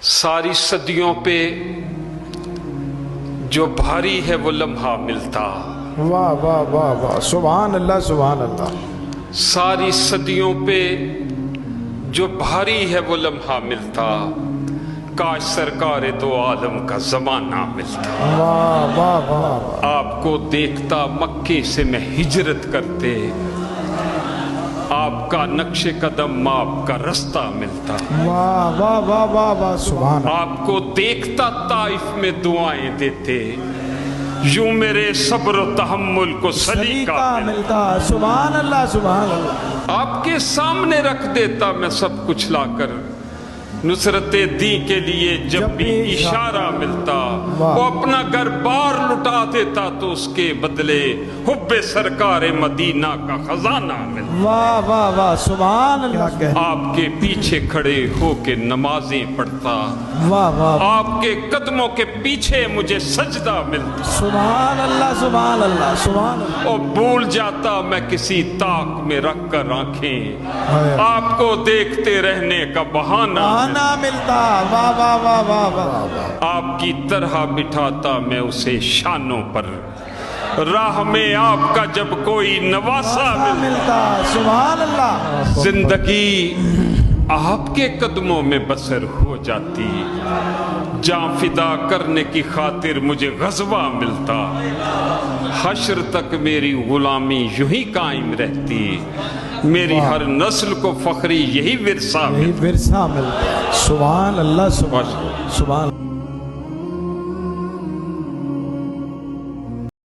ساری صدیوں پہ جو بھاری ہے وہ لمحہ ملتا۔ واہ واہ واہ واہ، سبحان اللہ سبحان اللہ۔ ساری صدیوں پہ جو بھاری ہے وہ لمحہ ملتا، کاش سرکار دو عالم کا زمانہ ملتا۔ واہ واہ واہ، آپ کو دیکھتا مکے سے میں ہجرت کرتے، آپ کا نقش قدم آپ کا رستہ ملتا۔ واہ واہ واہ واہ واہ، سبحان اللہ۔ آپ کو دیکھتا طائف میں دعائیں دیتے، یوں میرے صبر و تحمل کو سلیقہ ملتا۔ سبحان اللہ سبحان اللہ۔ آپ کے سامنے رکھ دیتا میں سب کچھ لا کر، نصرت دین کے لیے جب بھی اشارہ ملتا، وہ اپنا گھر بار لٹا دیتا تو اس کے بدلے حب سرکار مدینہ کا خزانہ ملتا۔ واہ واہ واہ، سبحان اللہ۔ آپ کے پیچھے کھڑے ہو کے نمازیں پڑھتا، واہ واہ، آپ کے قدموں کے پیچھے مجھے سجدہ ملتا۔ سبحان اللہ سبحان اللہ سبحان اللہ۔ اور بھول جاتا میں کسی طاق میں رکھ کر آنکھیں، آپ کو دیکھتے رہنے کا بہانہ ملتا۔ واہ واہ واہ واہ واہ، آپ کی طرح بٹھاتا میں اسے شانوں پر، راہ میں آپ کا جب کوئی نواسا ملتا۔ سبحان اللہ۔ زندگی آپ کے قدموں میں بسر ہو جاتی، جان فدا کرنے کی خاطر مجھے غزوہ ملتا، حشر تک میری غلامی یوں ہی قائم رہتی، میری ہر نسل کو فخری یہی ورثہ ملتا۔ سبحان اللہ سبحان اللہ۔